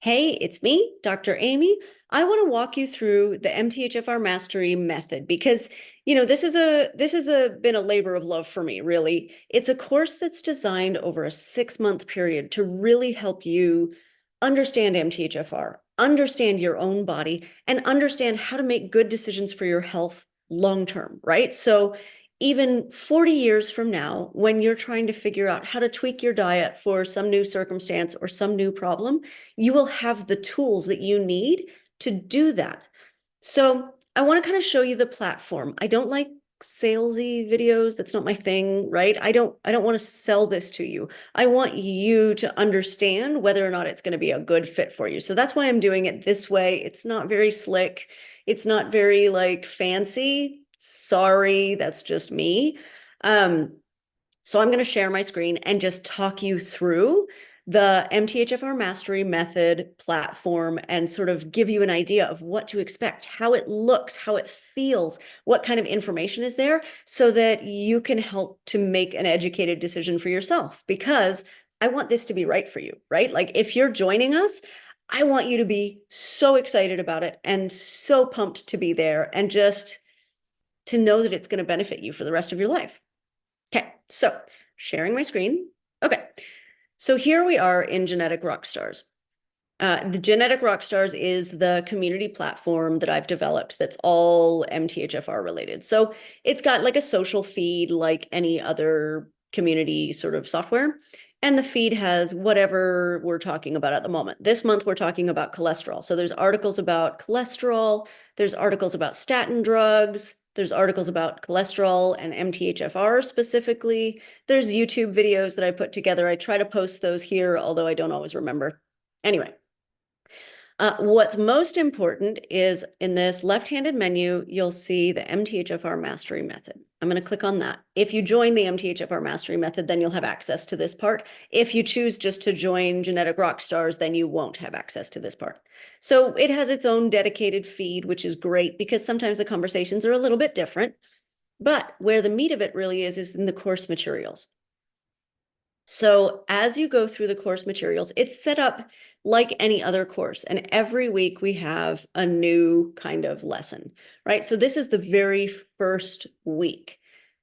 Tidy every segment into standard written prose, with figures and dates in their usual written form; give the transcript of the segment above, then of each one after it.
Hey, it's me, Dr. Amy. I want to walk you through the MTHFR Mastery Method because, this has been a labor of love for me, really. It's a course that's designed over a 6-month period to really help you understand MTHFR, understand your own body, and understand how to make good decisions for your health long term, right? So even 40 years from now, when you're trying to figure out how to tweak your diet for some new circumstance or some new problem, you will have the tools that you need to do that. So I want to kind of show you the platform. I don't like salesy videos. That's not my thing, right? I don't want to sell this to you. I want you to understand whether or not it's going to be a good fit for you. So that's why I'm doing it this way. It's not very slick. It's not very like fancy. Sorry, that's just me. So I'm going to share my screen and just talk you through the MTHFR Mastery Method platform and sort of give you an idea of what to expect, how it looks, how it feels, what kind of information is there, so that you can help to make an educated decision for yourself. Because I want this to be right for you, right? Like if you're joining us, I want you to be so excited about it and so pumped to be there and just to know that it's going to benefit you for the rest of your life. Okay, so sharing my screen. Okay, so here we are in Genetic Rockstars. The Genetic Rockstars is the community platform that I've developed that's all MTHFR related. So it's got like a social feed like any other community sort of software. And the feed has whatever we're talking about at the moment. This month, we're talking about cholesterol. So there's articles about cholesterol, there's articles about statin drugs, there's articles about cholesterol and MTHFR specifically. There's YouTube videos that I put together. I try to post those here, although I don't always remember. Anyway, what's most important is in this left-handed menu, you'll see the MTHFR Mastery Method. I'm going to click on that. If you join the MTHFR Mastery Method, then you'll have access to this part. If you choose just to join Genetic Rockstars, then you won't have access to this part. So it has its own dedicated feed, which is great because sometimes the conversations are a little bit different. But where the meat of it really is in the course materials. So as you go through the course materials, it's set up like any other course. And every week we have a new kind of lesson, right? So this is the very first week.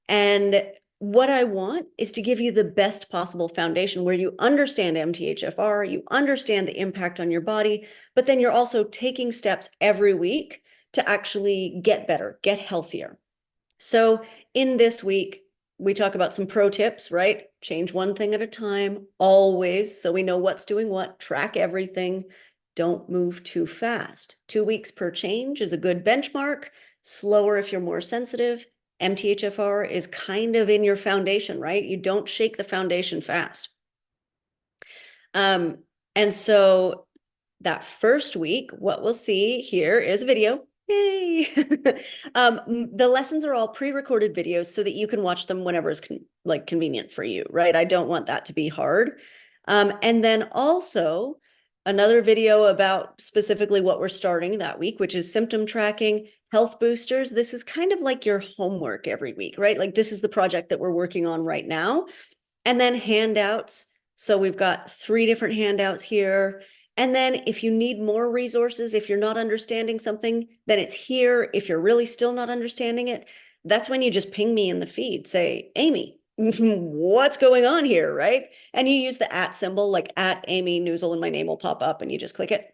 And what I want is to give you the best possible foundation where you understand MTHFR, you understand the impact on your body, but then you're also taking steps every week to actually get better, get healthier. So in this week, we talk about some pro tips, right? Change one thing at a time, always, so we know what's doing what, track everything. Don't move too fast. 2 weeks per change is a good benchmark. Slower if you're more sensitive. MTHFR is kind of in your foundation, right? You don't shake the foundation fast. And so that first week, what we'll see here is a video. Yay! The lessons are all pre-recorded videos so that you can watch them whenever it's convenient for you, right? I don't want that to be hard. And then also another video about specifically what we're starting that week, which is symptom tracking, health boosters. This is kind of like your homework every week, right? Like this is the project that we're working on right now. And then handouts. So we've got 3 different handouts here. And then if you need more resources, if you're not understanding something, then it's here. If you're really still not understanding it, that's when you just ping me in the feed. Say, Amy, what's going on here, right? And you use the @ symbol, like @Amy Newsel, and my name will pop up and you just click it.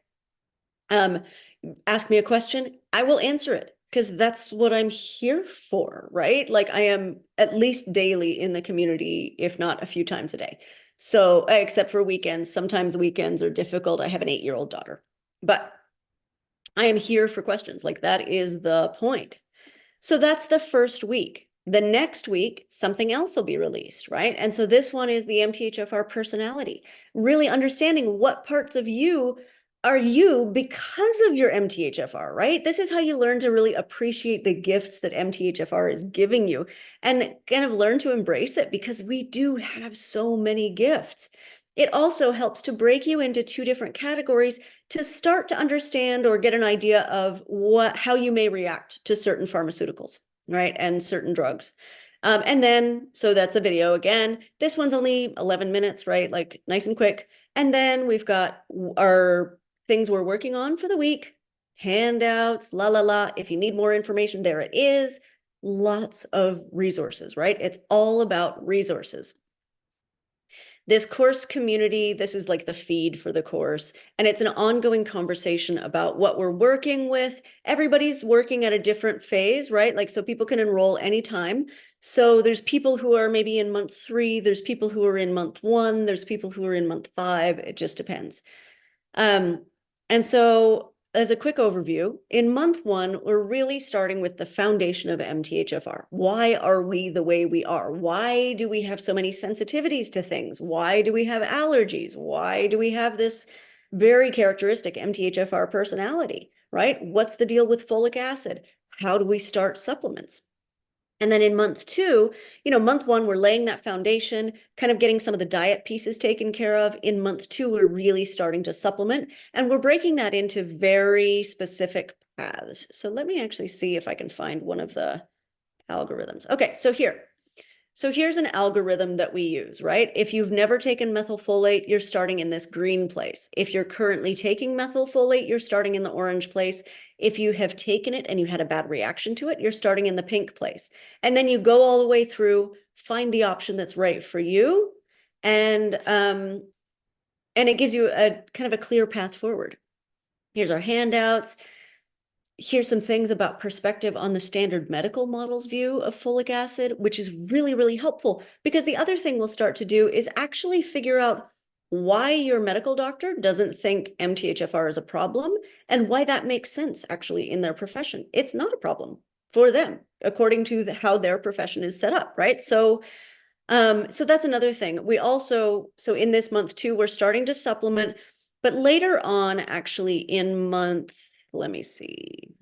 Ask me a question, I will answer it because that's what I'm here for, right? Like I am at least daily in the community, if not a few times a day. So except for weekends, sometimes weekends are difficult. I have an 8-year-old daughter, but I am here for questions. Like that is the point. So that's the first week. The next week, something else will be released, right? And so this one is the MTHFR personality, really understanding what parts of you are you because of your MTHFR, right? This is how you learn to really appreciate the gifts that MTHFR is giving you and kind of learn to embrace it because we do have so many gifts. It also helps to break you into 2 different categories to start to understand or get an idea of how you may react to certain pharmaceuticals, right? And certain drugs. And then, so that's the video again. This one's only 11 minutes, right? Like nice and quick. And then we've got our things we're working on for the week, handouts, la la la. If you need more information, there it is. Lots of resources, right? It's all about resources. This course community, this is like the feed for the course, and it's an ongoing conversation about what we're working with. Everybody's working at a different phase, right? Like, so people can enroll anytime. So there's people who are maybe in month 3, there's people who are in month 1, there's people who are in month 5. It just depends. And so as a quick overview, in month 1, we're really starting with the foundation of MTHFR. Why are we the way we are? Why do we have so many sensitivities to things? Why do we have allergies? Why do we have this very characteristic MTHFR personality, right? What's the deal with folic acid? How do we start supplements? And then in month 2, month 1, we're laying that foundation, kind of getting some of the diet pieces taken care of. In month 2, we're really starting to supplement, and we're breaking that into very specific paths. So let me actually see if I can find one of the algorithms. Okay, so here's an algorithm that we use, right? If you've never taken methylfolate, you're starting in this green place. If you're currently taking methylfolate, you're starting in the orange place. If you have taken it and you had a bad reaction to it, you're starting in the pink place. And then you go all the way through, find the option that's right for you, and it gives you a kind of a clear path forward. Here's our handouts. Here's some things about perspective on the standard medical model's view of folic acid, which is really, really helpful, because the other thing we'll start to do is actually figure out why your medical doctor doesn't think MTHFR is a problem and why that makes sense actually in their profession. It's not a problem for them, according to how their profession is set up, right? So that's another thing. We also, so in this month too, we're starting to supplement, but later on, actually in month, let me see.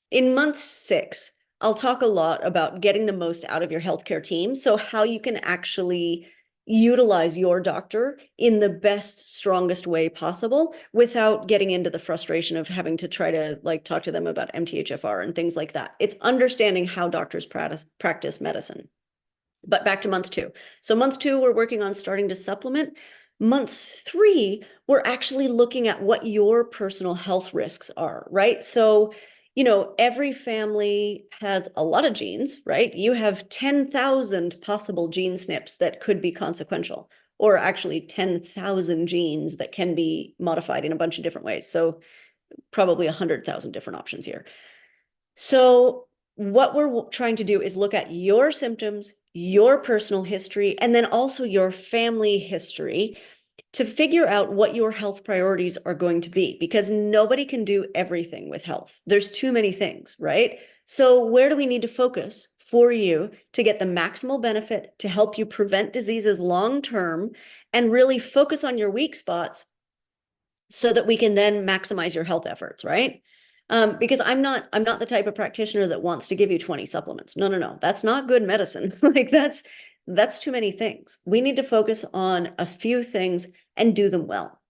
In month 6, I'll talk a lot about getting the most out of your healthcare team. So how you can actually utilize your doctor in the best, strongest way possible without getting into the frustration of having to try to like talk to them about MTHFR and things like that. It's understanding how doctors practice medicine. But back to month 2. So month 2, we're working on starting to supplement. Month 3, we're actually looking at what your personal health risks are, right? So, every family has a lot of genes, right? You have 10,000 possible gene SNPs that could be consequential, or actually 10,000 genes that can be modified in a bunch of different ways. So probably 100,000 different options here. So what we're trying to do is look at your symptoms, your personal history, and then also your family history to figure out what your health priorities are going to be, because nobody can do everything with health. There's too many things, right? So where do we need to focus for you to get the maximal benefit, to help you prevent diseases long-term, and really focus on your weak spots so that we can then maximize your health efforts, right? Because I'm not the type of practitioner that wants to give you 20 supplements. No. That's not good medicine. Like that's too many things. We need to focus on a few things and do them well.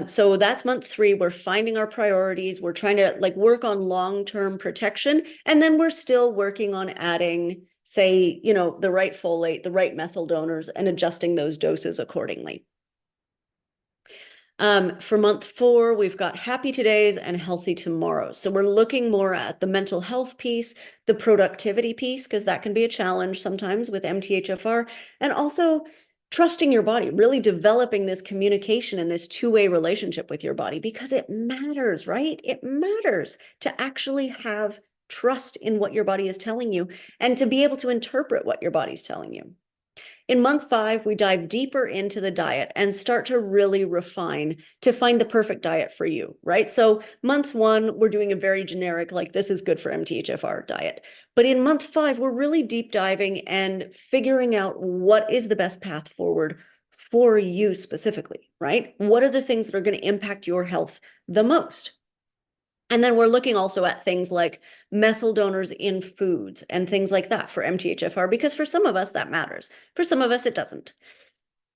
So that's month 3. We're finding our priorities. We're trying to like work on long-term protection. And then we're still working on adding, say, the right folate, the right methyl donors, and adjusting those doses accordingly. For month 4, we've got happy todays and healthy tomorrows. So we're looking more at the mental health piece, the productivity piece, because that can be a challenge sometimes with MTHFR, and also trusting your body, really developing this communication and this two-way relationship with your body, because it matters, right? It matters to actually have trust in what your body is telling you and to be able to interpret what your body's telling you. In month 5, we dive deeper into the diet and start to really refine to find the perfect diet for you, right? So month 1, we're doing a very generic, like this is good for MTHFR diet. But in month 5, we're really deep diving and figuring out what is the best path forward for you specifically, right? What are the things that are going to impact your health the most? And then we're looking also at things like methyl donors in foods and things like that for MTHFR, because for some of us that matters. For some of us, it doesn't.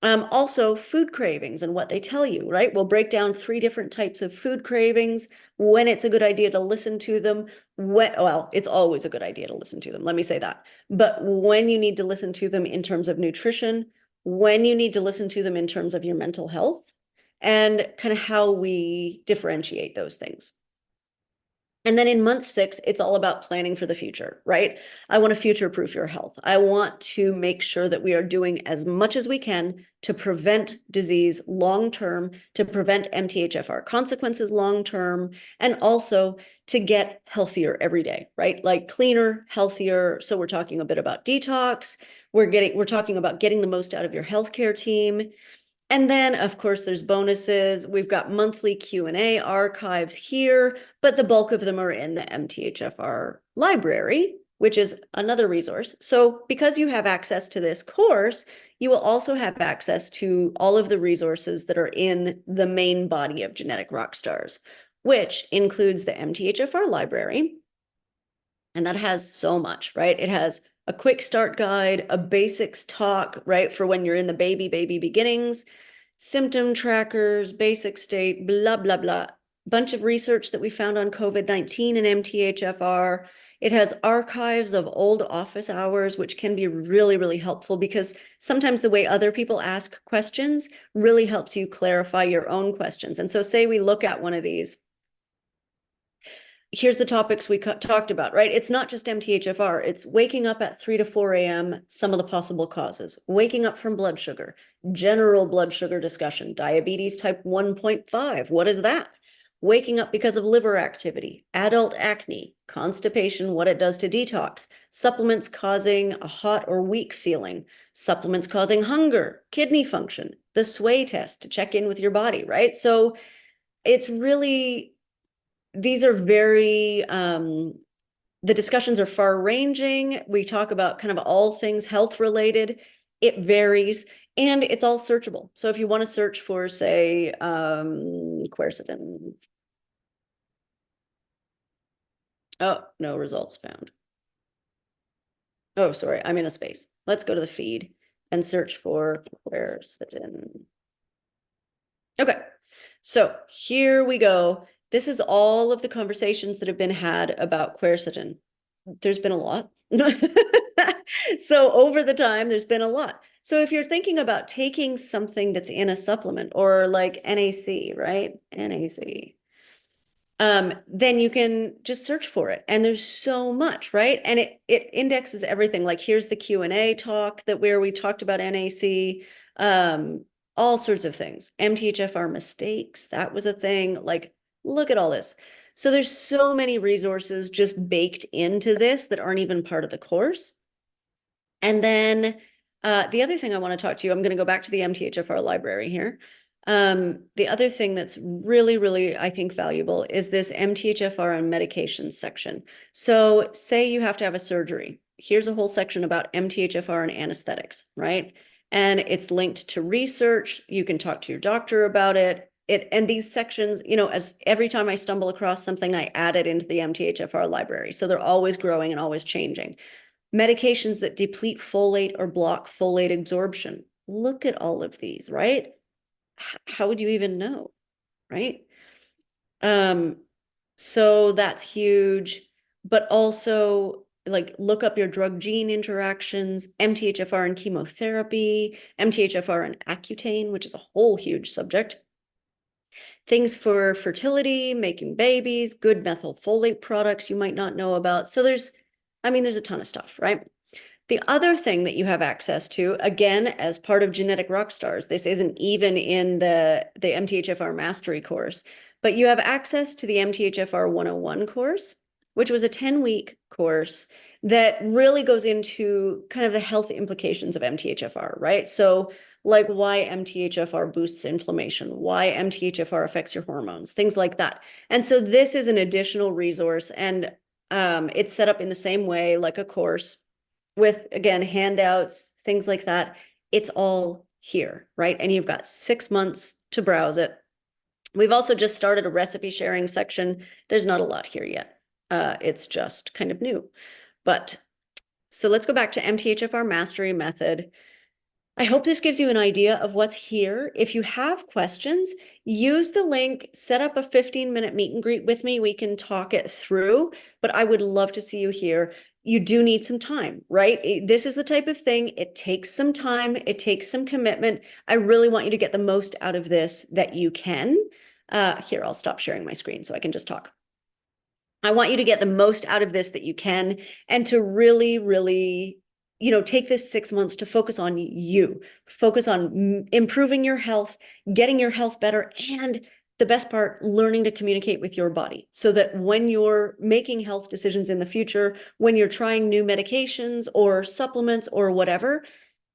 Also, food cravings and what they tell you, right? We'll break down 3 different types of food cravings, when it's a good idea to listen to them. Well, it's always a good idea to listen to them. Let me say that. But when you need to listen to them in terms of nutrition, when you need to listen to them in terms of your mental health, and kind of how we differentiate those things. And then in month 6, it's all about planning for the future, right? I want to future-proof your health. I want to make sure that we are doing as much as we can to prevent disease long-term, to prevent MTHFR consequences long-term, and also to get healthier every day, right? Like cleaner, healthier. So we're talking a bit about detox. We're talking about getting the most out of your healthcare team. And then, of course, there's bonuses. We've got monthly Q&A archives here, but the bulk of them are in the MTHFR library, which is another resource. So because you have access to this course, you will also have access to all of the resources that are in the main body of Genetic Rockstars, which includes the MTHFR library. And that has so much, right? It has a quick start guide, a basics talk, right, for when you're in the baby beginnings, symptom trackers, basic state, blah, blah, blah. Bunch of research that we found on COVID-19 and MTHFR. It has archives of old office hours, which can be really, really helpful because sometimes the way other people ask questions really helps you clarify your own questions. And so say we look at one of these. Here's the topics we talked about, right? It's not just MTHFR. It's waking up at 3 to 4 a.m., some of the possible causes, waking up from blood sugar, general blood sugar discussion, diabetes type 1.5. What is that? Waking up because of liver activity, adult acne, constipation, what it does to detox, supplements causing a hot or weak feeling, supplements causing hunger, kidney function, the sway test to check in with your body, right? So it's really, these are very, the discussions are far ranging. We talk about kind of all things health related. It varies and it's all searchable. So if you want to search for, say, quercetin. Oh, no results found. Oh, sorry, I'm in a space. Let's go to the feed and search for quercetin. Okay, so here we go. This is all of the conversations that have been had about quercetin. There's been a lot. So over the time, there's been a lot. So if you're thinking about taking something that's in a supplement or like NAC, right? NAC. Then you can just search for it. And there's so much, right? And it indexes everything. Like here's the Q&A talk where we talked about NAC, all sorts of things. MTHFR mistakes, that was a thing. Like, look at all this. So there's so many resources just baked into this that aren't even part of the course. And then the other thing I want to talk to you, I'm going to go back to the MTHFR library here. The other thing that's really, really, I think, valuable is this MTHFR and medications section. So say you have to have a surgery. Here's a whole section about MTHFR and anesthetics, right? And it's linked to research. You can talk to your doctor about it. And these sections, you know, as every time I stumble across something, I add it into the MTHFR library. So they're always growing and always changing. Medications that deplete folate or block folate absorption. Look at all of these, right? How would you even know, right? So that's huge, but also like look up your drug gene interactions, MTHFR and chemotherapy, MTHFR and Accutane, which is a whole huge subject. Things for fertility, making babies, good methylfolate products you might not know about. So there's a ton of stuff, right? The other thing that you have access to, again, as part of Genetic Rockstars, this isn't even in the MTHFR Mastery course, but you have access to the MTHFR 101 course, which was a 10-week course that really goes into kind of the health implications of MTHFR, right? So like why MTHFR boosts inflammation, why MTHFR affects your hormones, things like that. And so this is an additional resource, and it's set up in the same way like a course with, again, handouts, things like that. It's all here, right? And you've got 6 months to browse it. We've also just started a recipe sharing section. There's not a lot here yet. It's just kind of new. But so let's go back to MTHFR Mastery Method. I hope this gives you an idea of what's here. If you have questions, use the link, set up a 15-minute meet and greet with me. We can talk it through, but I would love to see you here. you do need some time, right? This is the type of thing, it takes some time, it takes some commitment. I really want you to get the most out of this that you can. Here, I'll stop sharing my screen so I can just talk. I want you to get the most out of this that you can, and to really, really, take this 6 months to focus on you, focus on improving your health, getting your health better, and the best part, learning to communicate with your body so that when you're making health decisions in the future, when you're trying new medications or supplements or whatever,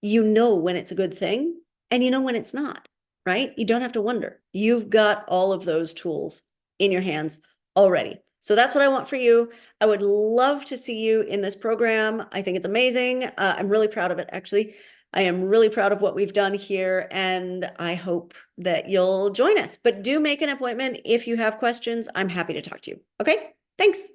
you know when it's a good thing and you know when it's not, right? You don't have to wonder. You've got all of those tools in your hands already. So that's what I want for you. I would love to see you in this program. I think it's amazing. I'm really proud of it, actually. I am really proud of what we've done here, and I hope that you'll join us. But do make an appointment if you have questions. I'm happy to talk to you. Okay, thanks.